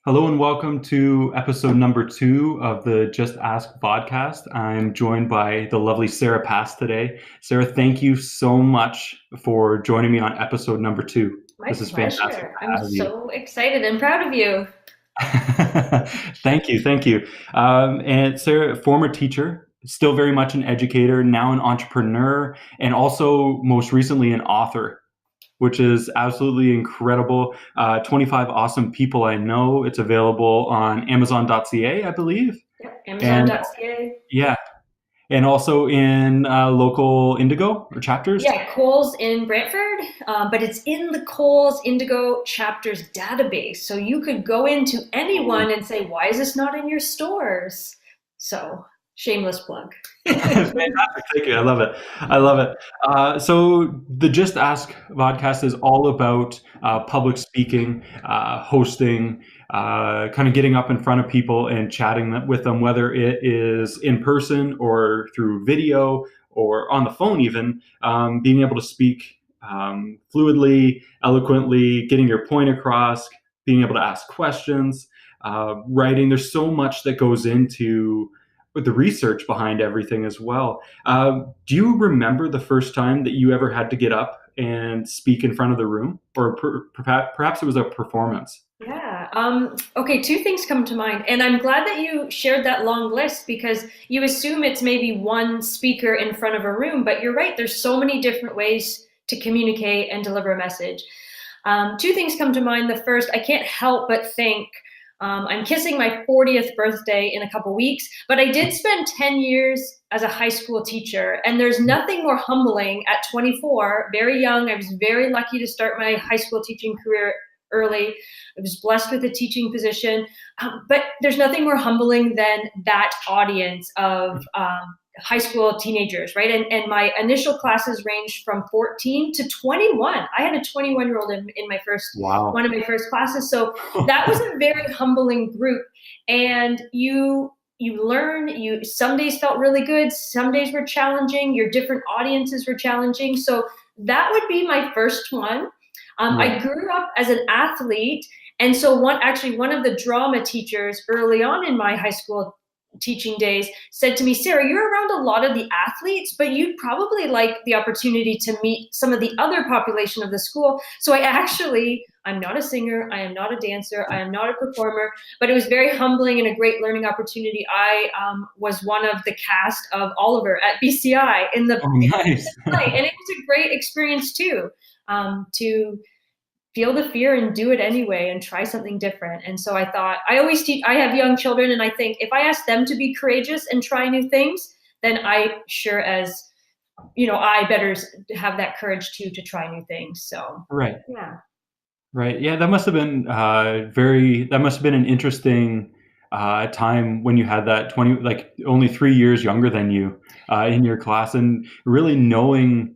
Hello and welcome to episode number 2 of the Just Ask Vodcast. I'm joined by the lovely Sarah Pass today. Sarah, thank you so much for joining me on episode number 2. My This is fantastic pleasure. I'm to have you. so excited and proud of you. Thank you, thank you. And Sarah, former teacher, still very much an educator, now an entrepreneur, and also most recently an author, which is absolutely incredible. 25 Awesome People I Know. It's available on Amazon.ca, I believe. Yep, And Amazon.ca. yeah, and also in local Indigo or chapters. Yeah, Coles in Brantford, but it's in the Coles Indigo chapters database. So you could go into anyone and say, why is this not in your stores? So, shameless plug. Fantastic. Thank you. I love it. I love it. So the Just Ask podcast is all about public speaking, hosting, kind of getting up in front of people and chatting with them, whether it is in person or through video or on the phone even, being able to speak fluidly, eloquently, getting your point across, being able to ask questions, writing. There's so much that goes into with the research behind everything as well. Do you remember the first time that you ever had to get up and speak in front of the room, or perhaps it was a performance? Yeah. Okay, two things come to mind. And I'm glad that you shared that long list because you assume it's maybe one speaker in front of a room, but you're right. There's so many different ways to communicate and deliver a message. Two things come to mind. The first, I can't help but think I'm kissing my 40th birthday in a couple weeks, but I did spend 10 years as a high school teacher, and there's nothing more humbling at 24, very young. I was very lucky to start my high school teaching career early. I was blessed with a teaching position, but there's nothing more humbling than that audience of high school teenagers, right? And my initial classes ranged from 14 to 21. I had a 21-year-old in my first Wow. one of my first classes. So that was a very humbling group. And you learn, you some days felt really good, some days were challenging, your different audiences were challenging. So that would be my first one. I Right. grew up as an athlete, and so one of the drama teachers early on in my high school teaching days said to me, Sarah, you're around a lot of the athletes, but you'd probably like the opportunity to meet some of the other population of the school. So I'm not a singer, I am not a dancer, I am not a performer, but it was very humbling and a great learning opportunity. I was one of the cast of Oliver at BCI in the Oh, nice. play, and it was a great experience too, to feel the fear and do it anyway and try something different. And so I thought, I always teach, I have young children, and I think if I ask them to be courageous and try new things, then I sure as, I better have that courage too to try new things. So, Right. yeah. Right. Yeah, that must have been that must have been an interesting time when you had that 20, like only 3 years younger than you in your class, and really knowing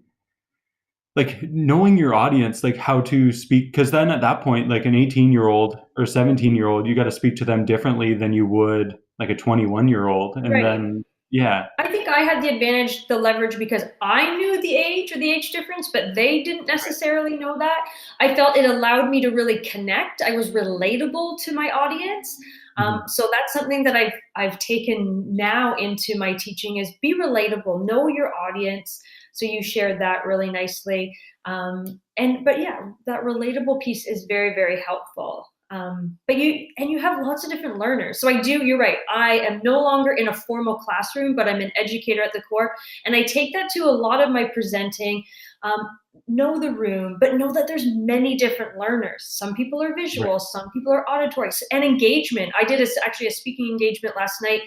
your audience, like how to speak, because then at that point, like an 18-year-old or 17-year-old, you got to speak to them differently than you would like a 21-year-old. And Right. then, yeah, I think I had the advantage, the leverage, because I knew the age or the age difference, but they didn't necessarily know that. I felt it allowed me to really connect. I was relatable to my audience. Mhm. So that's something that I've taken now into my teaching is be relatable, know your audience. So you shared that really nicely. But yeah, that relatable piece is very, very helpful. But you have lots of different learners. So you're right. I am no longer in a formal classroom, but I'm an educator at the core. And I take that to a lot of my presenting. Um, know the room, but know that there's many different learners. Some people are Right. visual, some people are auditory, and engagement. I did actually a speaking engagement last night,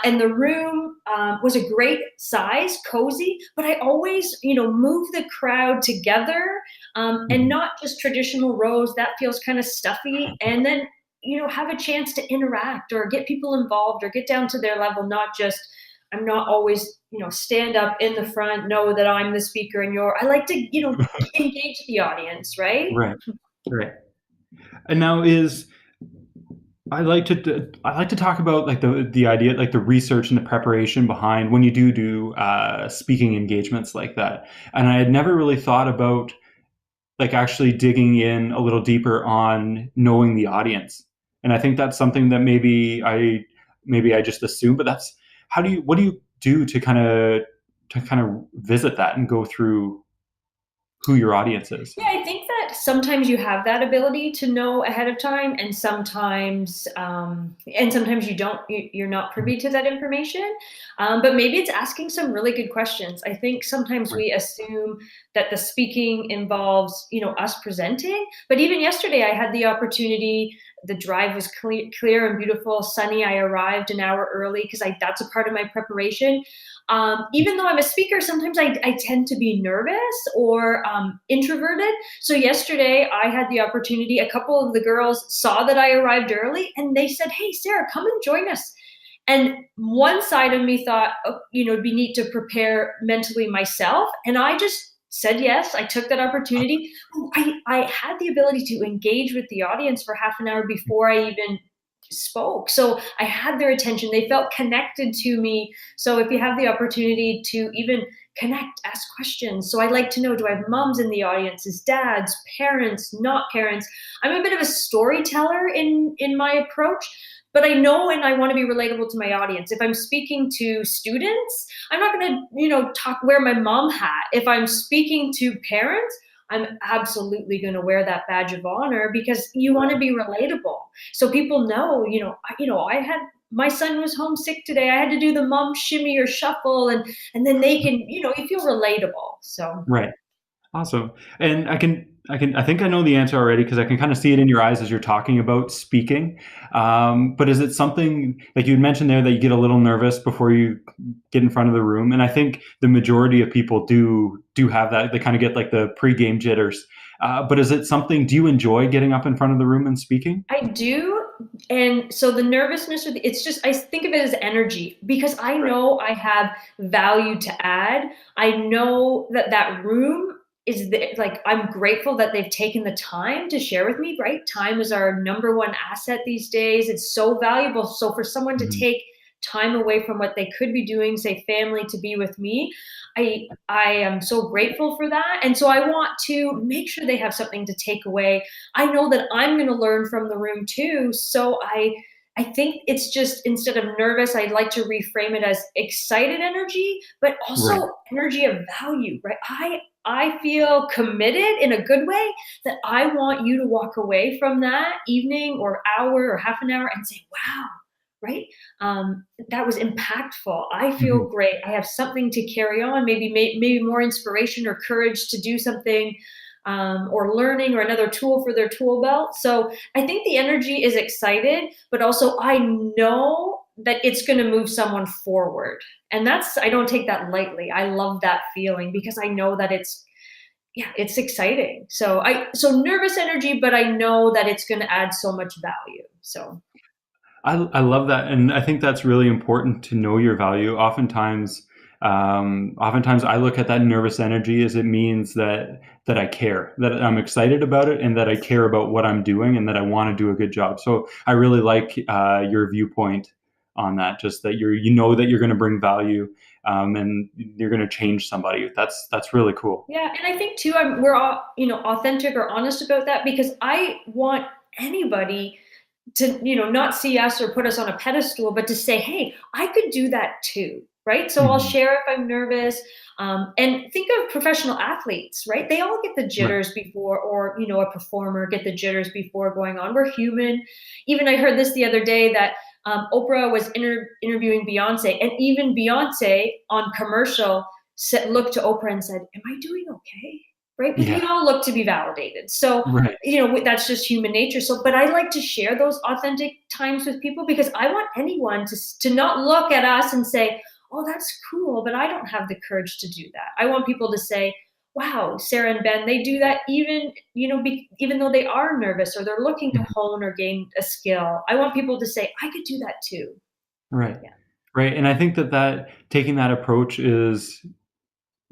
and the room was a great size, cozy, but I always, move the crowd together, and Mhm. not just traditional rows. That feels kind of stuffy. And then, have a chance to interact or get people involved or get down to their level, not just, I'm not always, stand up in the front, know that I'm the speaker and I like to, engage the audience, right? Right. Right. And now is I like to talk about like the idea, like the research and the preparation behind when you do speaking engagements like that. And I had never really thought about like actually digging in a little deeper on knowing the audience And I think that's something that maybe I just assume, but that's what do you do to kind of visit that and go through who your audience is? Yeah, I think that sometimes you have that ability to know ahead of time, and sometimes you don't. You're not privy to that information. But maybe it's asking some really good questions. I think sometimes Right. we assume that the speaking involves, us presenting. But even yesterday, I had the opportunity. The drive was clear and beautiful, sunny. I arrived an hour early because that's a part of my preparation. Even though I'm a speaker, sometimes I tend to be nervous or introverted. So yesterday, I had the opportunity. A couple of the girls saw that I arrived early, and they said, "Hey, Sarah, come and join us." And one side of me thought, oh, it'd be neat to prepare mentally myself, and I just said yes. I took that opportunity. I had the ability to engage with the audience for half an hour before I even spoke. So I had their attention. They felt connected to me. So if you have the opportunity to even connect, ask questions. So I'd like to know, do I have moms in the audience, is dads, parents, not parents? I'm a bit of a storyteller in my approach, but I know and I want to be relatable to my audience. If I'm speaking to students, I'm not going to, talk wear my mom hat. If I'm speaking to parents, I'm absolutely going to wear that badge of honor because you want to be relatable. So people know, I had my son was homesick today. I had to do the mom shimmy or shuffle, and then they can, you feel relatable. So Right. Awesome. And I think I know the answer already because I can kind of see it in your eyes as you're talking about speaking. But is it something like you had mentioned there that you get a little nervous before you get in front of the room? And I think the majority of people do have that. They kind of get like the pregame jitters. But is it something? Do you enjoy getting up in front of the room and speaking? I do. And so the nervousness, it's just, I think of it as energy because I Right. know I have value to add. I know that room like, I'm grateful that they've taken the time to share with me, right? Time is our number one asset these days. It's so valuable. So for someone to Mhm. take time away from what they could be doing, say family, to be with me, I am so grateful for that. And so I want to make sure they have something to take away. I know that I'm going to learn from the room too. So I think it's just, instead of nervous, I'd like to reframe it as excited energy, but Right. also energy of value, right? I feel committed in a good way that I want you to walk away from that evening or hour or half an hour and say, wow, right? That was impactful. I Mhm. feel great. I have something to carry on, maybe more inspiration or courage to do something, or learning, or another tool for their tool belt. So I think the energy is excited, but also I know that it's going to move someone forward. And I don't take that lightly. I love that feeling because I know that yeah, it's exciting. So nervous energy, but I know that it's going to add so much value. So I love that, and I think that's really important to know your value. Oftentimes I look at that nervous energy as it means that I care, that I'm excited about it, and that I care about what I'm doing, and that I want to do a good job. So I really like your viewpoint on that. Just that you know that you're going to bring value, and you're going to change somebody. That's really cool. yeah, and I think too, we're all, authentic or honest about that because I want anybody to, not see us or put us on a pedestal, but to say, hey, I could do that too, right? So I'll Mhm. share if I'm nervous. And think of professional athletes, right? They all get the Right. jitters before, or, a performer get the jitters before going on. We're human. Even I heard this the other day that Oprah was interviewing Beyonce, and even Beyonce on commercial looked to Oprah and said, am I doing okay? Right? Because we Yeah. all look to be validated. So Right. that's just human nature. So, but I like to share those authentic times with people because I want anyone to not look at us and say, oh, that's cool, but I don't have the courage to do that. I want people to say, wow, Sarah and Ben, they do that even, even though they are nervous or they're looking to Mhm. hone or gain a skill. I want people to say, I could do that too. Right. Yeah. Right. And I think that taking that approach is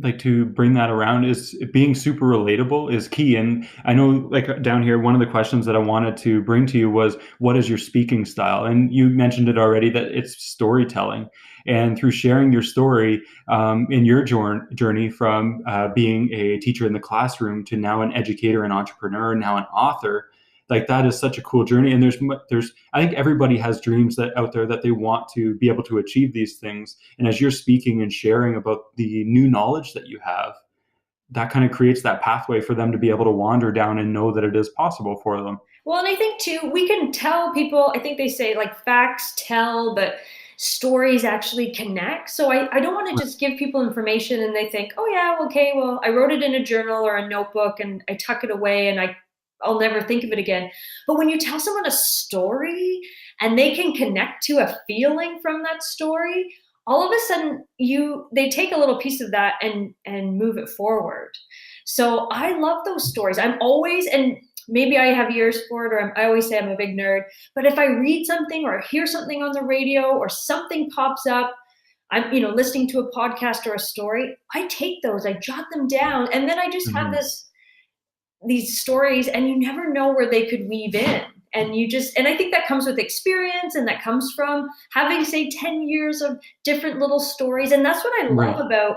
like to bring that around is being super relatable is key. And I know like down here, one of the questions that I wanted to bring to you was, what is your speaking style? And you mentioned it already that it's storytelling. And through sharing your story in your journey from being a teacher in the classroom to now an educator, an entrepreneur, now an author, like that is such a cool journey. And there's I think everybody has dreams that out there that they want to be able to achieve these things. And as you're speaking and sharing about the new knowledge that you have, that kind of creates that pathway for them to be able to wander down and know that it is possible for them. Well, and I think too, we can tell people, I think they say like facts tell, but stories actually connect. So I don't want to just give people information and they think, oh yeah, okay, well, I wrote it in a journal or a notebook and I tuck it away and I'll never think of it again. But when you tell someone a story and they can connect to a feeling from that story, all of a sudden they take a little piece of that and move it forward. So I love those stories. I'm always, and maybe I have ears for it, or I always say I'm a big nerd, but if I read something or hear something on the radio or something pops up, I'm, listening to a podcast or a story, I take those, I jot them down, and then I just have these stories, and you never know where they could weave in. And I think that comes with experience, and that comes from having, say, 10 years of different little stories. And that's what I love about,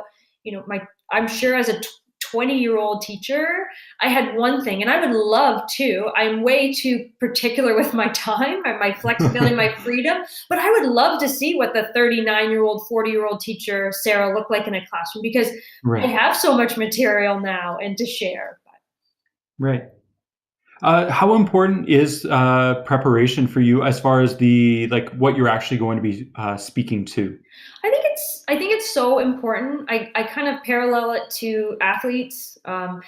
I'm sure as a 20-year-old teacher, I had one thing, and I would love to, I'm way too particular with my time and my flexibility, my freedom, but I would love to see what the 39-year-old, 40-year-old teacher, Sarah, looked like in a classroom, because I have so much material now and to share. Right. How important is preparation for you as far as what you're actually going to be speaking to? I think it's so important. I kind of parallel it to athletes. That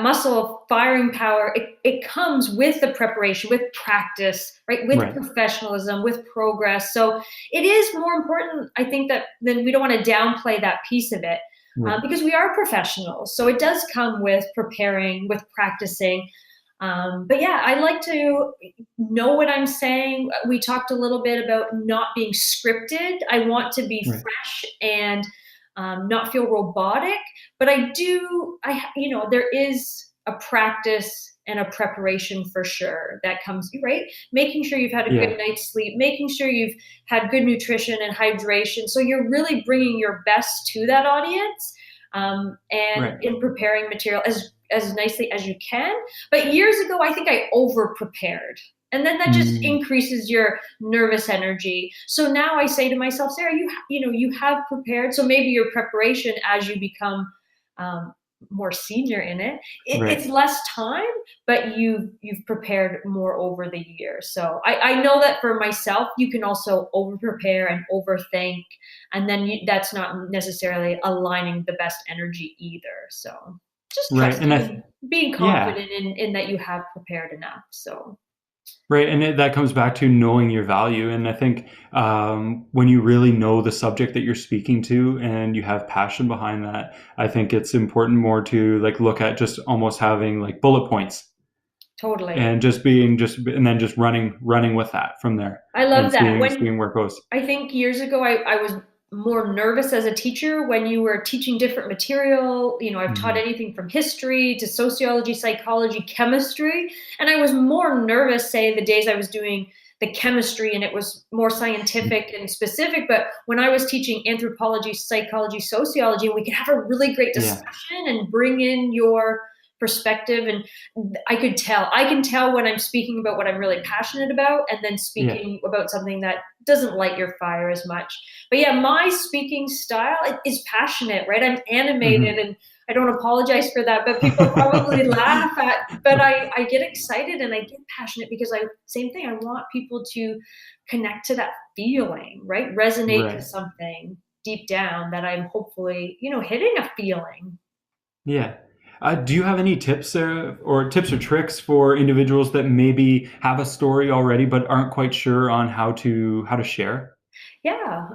muscle of firing power, it comes with the preparation, with practice, right? With professionalism, with progress. So it is more important, I think, that then we don't want to downplay that piece of it. Because we are professionals. So it does come with preparing, with practicing. But yeah, I like to know what I'm saying. We talked a little bit about not being scripted. I want to be fresh and not feel robotic. But there is a practice and a preparation for sure that comes, right? Making sure you've had a good night's sleep, making sure you've had good nutrition and hydration. So you're really bringing your best to that audience, in preparing material as nicely as you can. But years ago, I think I over prepared. And then that just increases your nervous energy. So now I say to myself, Sarah, you have prepared. So maybe your preparation as you become more senior in it's less time, but you've prepared more over the years. So I know that for myself, you can also over prepare and overthink, and then that's not necessarily aligning the best energy either. So just trusting and being confident in that you have prepared enough. So. Right. And that comes back to knowing your value. And I think when you really know the subject that you're speaking to and you have passion behind that, I think it's important more to look at just almost having bullet points. Totally. And and then just running with that from there. I love that. Seeing where it goes. I think years ago I was more nervous as a teacher when you were teaching different material. I've taught anything from history to sociology, psychology, chemistry. And I was more nervous, say, the days I was doing the chemistry and it was more scientific and specific. But when I was teaching anthropology, psychology, sociology, we could have a really great discussion and bring in your perspective. And I can tell when I'm speaking about what I'm really passionate about and then speaking about something that doesn't light your fire as much. But yeah, my speaking style is passionate, right? I'm animated and I don't apologize for that, but people probably laugh at, but I get excited and I get passionate because same thing. I want people to connect to that feeling, right? Resonate to something deep down that I'm hopefully, hitting a feeling. Yeah. Do you have any tips or tricks for individuals that maybe have a story already but aren't quite sure on how to share? Yeah,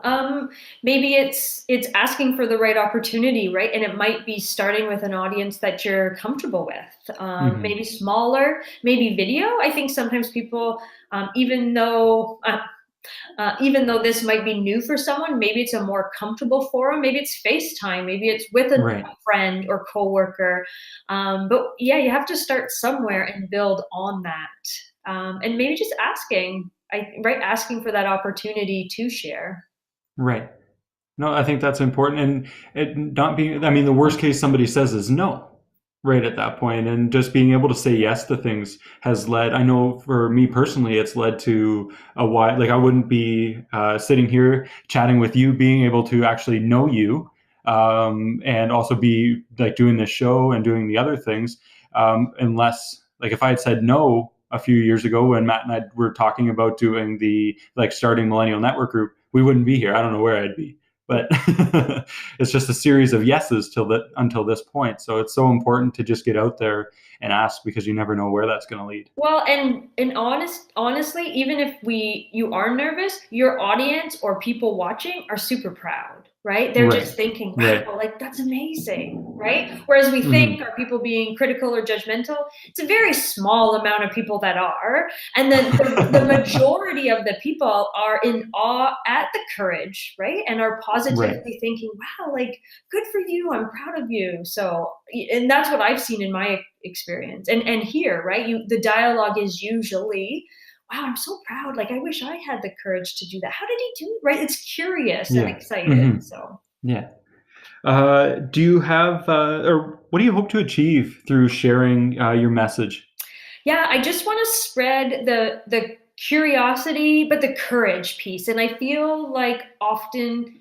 maybe it's asking for the right opportunity, right? And it might be starting with an audience that you're comfortable with. Maybe smaller, maybe video. I think sometimes people, even though this might be new for someone, maybe it's a more comfortable forum. Maybe it's FaceTime. Maybe it's with a friend or coworker. But yeah, you have to start somewhere and build on that. And maybe just asking for that opportunity to share. Right. No, I think that's important. And it not being, the worst case somebody says is no. right at that point, and just being able to say yes to things has led, I know for me personally, it's led to a wide, like I wouldn't be sitting here chatting with you, being able to actually know you, and also be like doing this show and doing the other things, unless, like, if I had said no a few years ago when Matt and I were talking about doing the, like, starting Millennial Network Group, we wouldn't be here. I don't know where I'd be. But it's just a series of yeses until this point. So it's so important to just get out there and ask, because you never know where that's going to lead. Well, and honestly, even if you are nervous, your audience or people watching are super proud, right? They're Right. just thinking, Right. wow, like that's amazing, right? Whereas we think, Hmm. are people being critical or judgmental? It's a very small amount of people that are. And then the majority of the people are in awe at the courage, right? And are Right. positively thinking, wow, like good for you. I'm proud of you. So, and that's what I've seen in my experience. And here, right, the dialogue is usually, wow, I'm so proud, like I wish I had the courage to do that. How did he do it? Right, it's curious and Yeah. excited. Hmm. So Yeah. Do you have, or what do you hope to achieve through sharing your message? yeah, I just want to spread the curiosity but the courage piece, and I feel like often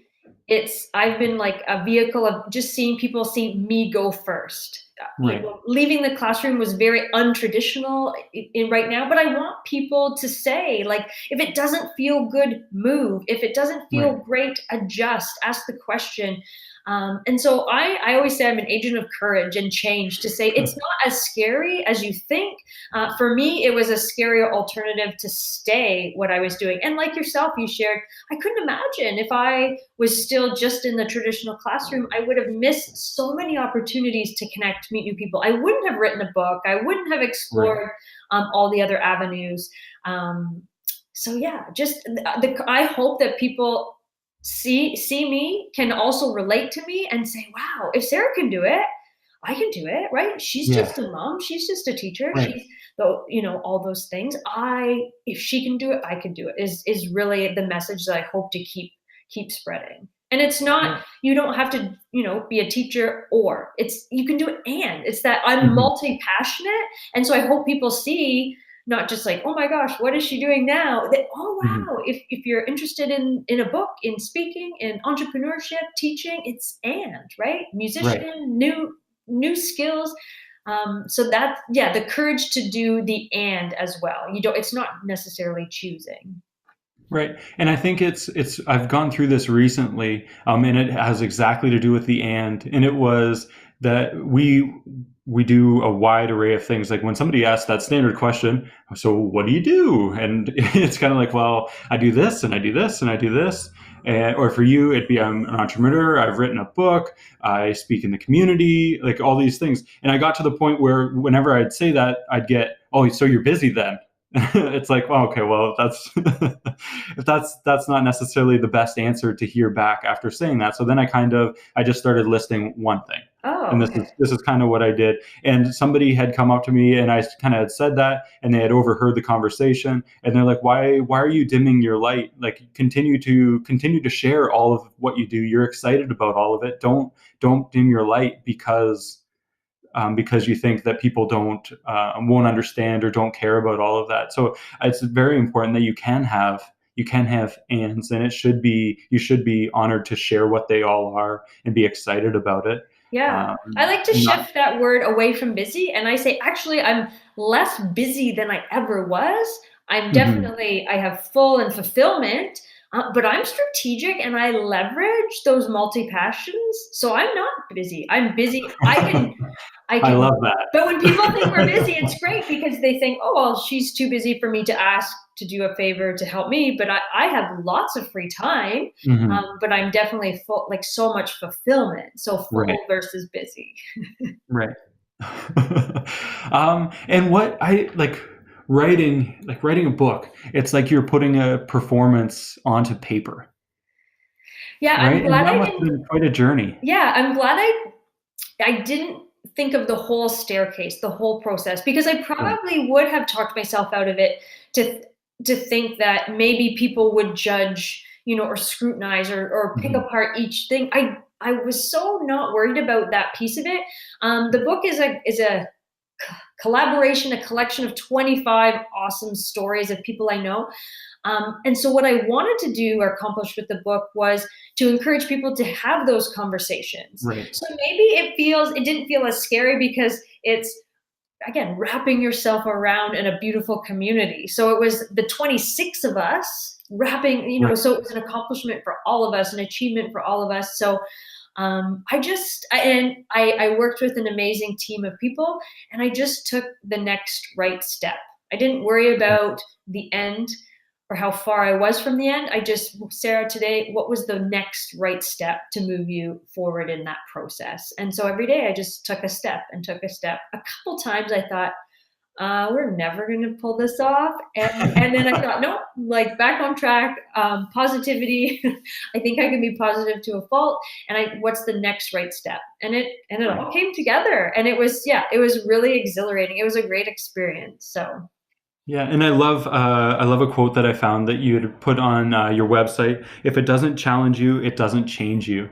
I've been like a vehicle of just seeing people see me go first. Right. Leaving the classroom was very untraditional in right now, but I want people to say, like, if it doesn't feel good, move. If it doesn't feel Right. great, adjust, ask the question. And so I always say I'm an agent of courage and change, to say it's not as scary as you think. For me, it was a scarier alternative to stay what I was doing. And like yourself, you shared, I couldn't imagine if I was still just in the traditional classroom, I would have missed so many opportunities to connect, meet new people. I wouldn't have written a book. I wouldn't have Right. explored all the other avenues. So yeah, just I hope that people see me, can also relate to me, and say, "Wow, if Sarah can do it, I can do it." Right? She's Yeah. just a mom. She's just a teacher. Right. She's though all those things. If she can do it, I can do it. Is really the message that I hope to keep spreading. And it's not, Yeah. you don't have to, be a teacher, or you can do it. And it's that I'm Hmm. multi-passionate. And so I hope people see, not just like, oh my gosh, what is she doing now? That, oh Hmm. wow, if you're interested in a book, in speaking, in entrepreneurship, teaching, it's right? Right. Musician, new skills. So that, yeah, the courage to do the and as well. It's not necessarily choosing. Right. And I think I've gone through this recently, and it has exactly to do with the and it was that we do a wide array of things. Like when somebody asks that standard question, so what do you do? And it's kind of like, well, I do this and I do this and I do this. And, or for you, it'd be, I'm an entrepreneur, I've written a book, I speak in the community, like all these things. And I got to the point where whenever I'd say that, I'd get, oh, so you're busy then. It's like, well, okay, well, that's if that's not necessarily the best answer to hear back after saying that. So then I just started listing one thing. And Oh, okay. this is kind of what I did. And somebody had come up to me and I kind of had said that, and they had overheard the conversation, and they're like, why are you dimming your light? Like continue to share all of what you do. You're excited about all of it. Don't dim your light because you think that people won't understand or don't care about all of that. So it's very important that you can have ands, and you should be honored to share what they all are and be excited about it. Yeah. Um, I like to not, shift that word away from busy, and I say, actually, I'm less busy than I ever was. mhm. I have full and fulfillment, but I'm strategic and I leverage those multi passions. So I'm not busy. I'm busy. I I can, love but when people think we're that. busy, it's great because they think, oh, well, she's too busy for me to ask to do a favor to help me. But I have lots of free time, Mhm. but I'm definitely full, like so much fulfillment. So Right, full versus busy. right. And what I like writing a book. It's like you're putting a performance onto paper, Yeah, right? And that must have been quite a journey. I'm glad I didn't think of the whole staircase, the whole process, because I Right. probably would have talked myself out of it to think that maybe people would judge, or scrutinize or pick Mhm. apart each thing. I was so not worried about that piece of it. The book is a collaboration, a collection of 25 awesome stories of people I know. And so, what I wanted to do or accomplish with the book was to encourage people to have those conversations. Right. So maybe it didn't feel as scary because it's, again, wrapping yourself around in a beautiful community. So it was the 26 of us wrapping, Right. so it was an accomplishment for all of us, an achievement for all of us. So I worked with an amazing team of people, and I just took the next right step. I didn't worry about the end or how far I was from the end. I just, Sarah, today, what was the next right step to move you forward in that process? And so every day I just took a step and took a step. A couple times I thought, we're never going to pull this off. And then I thought, no, like back on track, positivity. I think I can be positive to a fault. And what's the next right step? And it all came together, and it was really exhilarating. It was a great experience. So. Yeah, and I love a quote that I found that you had put on your website. If it doesn't challenge you, it doesn't change you.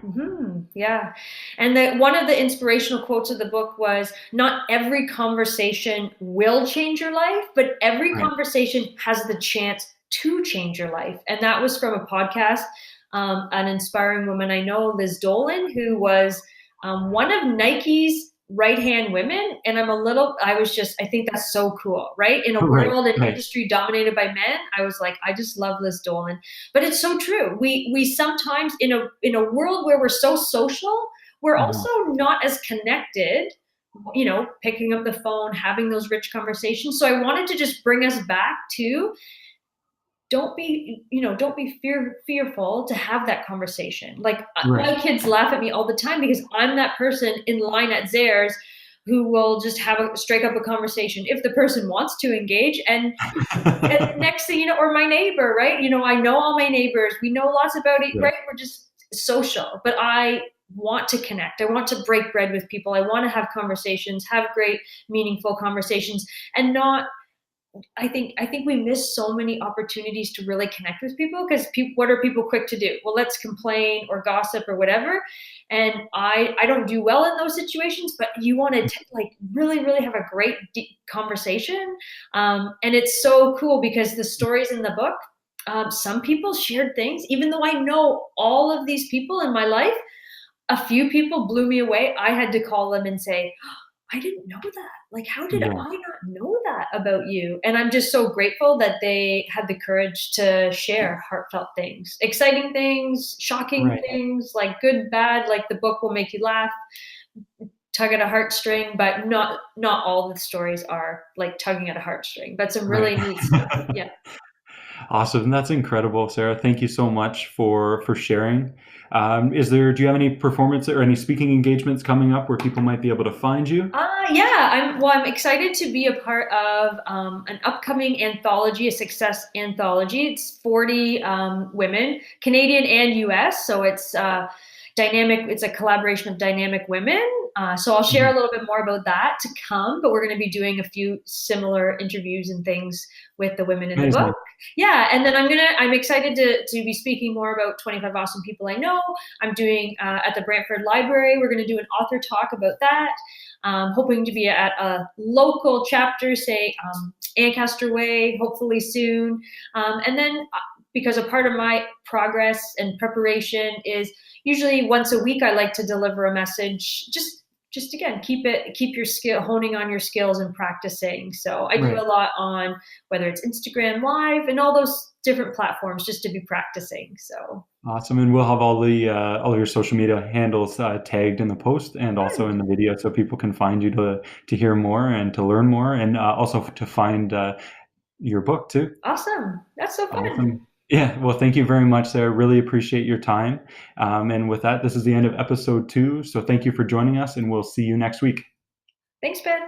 Yeah. And one of the inspirational quotes of the book was, not every conversation will change your life, but every Right. conversation has the chance to change your life. And that was from a podcast, an inspiring woman I know, Liz Dolan, who was one of Nike's right-hand women. And I think that's so cool, right? In a Right. world and Right. industry dominated by men, I was like, I just love Liz Dolan. But it's so true. We sometimes, in a world where we're so social, we're Mhm. also not as connected, picking up the phone, having those rich conversations. So I wanted to just bring us back to, don't be fearful to have that conversation. Like, Right. my kids laugh at me all the time because I'm that person in line at Zayre's who will just strike up a conversation if the person wants to engage. And next thing you know, or my neighbor, right? I know all my neighbors. We know lots about it, Right. right? We're just social. But I want to connect. I want to break bread with people. I want to have conversations, have great, meaningful conversations, and not. I think we miss so many opportunities to really connect with people, because what are people quick to do? Well, let's complain or gossip or whatever. And I don't do well in those situations, but you want to like really, really have a great deep conversation. And it's so cool because the stories in the book, some people shared things, even though I know all of these people in my life, a few people blew me away. I had to call them and say, I didn't know that. Like, how did I Yeah. not know that about you? And I'm just so grateful that they had the courage to share heartfelt things, exciting things, shocking Right. things, like good, bad. Like, the book will make you laugh, tug at a heartstring, but not all the stories are like tugging at a heartstring, but some Right. really neat stuff. Yeah. Awesome. That's incredible, Sarah. Thank you so much for sharing. Do you have any performance or any speaking engagements coming up where people might be able to find you? Yeah, I'm excited to be a part of an upcoming anthology, a success anthology. It's 40 women, Canadian and US. So it's dynamic. It's a collaboration of dynamic women. So I'll share a Mhm. little bit more about that to come, but we're going to be doing a few similar interviews and things with the women in the book. Amazing. Yeah, and then I'm excited to be speaking more about 25 awesome people I know. I'm doing at the Brantford Library. We're going to do an author talk about that. Hoping to be at a local chapter, say Ancaster Way, hopefully soon. And then because a part of my progress and preparation is usually once a week, I like to deliver a message. Just again, keep your skill, honing on your skills and practicing. So I do Right. a lot on whether it's Instagram Live and all those different platforms just to be practicing. So Awesome. And we'll have all your social media handles tagged in the post and also good. in the video, so people can find you to hear more and to learn more, and also to find your book too. Awesome. That's so fun. Awesome. Yeah. Well, thank you very much, Sarah. Really appreciate your time. And with that, this is the end of episode 2. So thank you for joining us, and we'll see you next week. Thanks, Ben.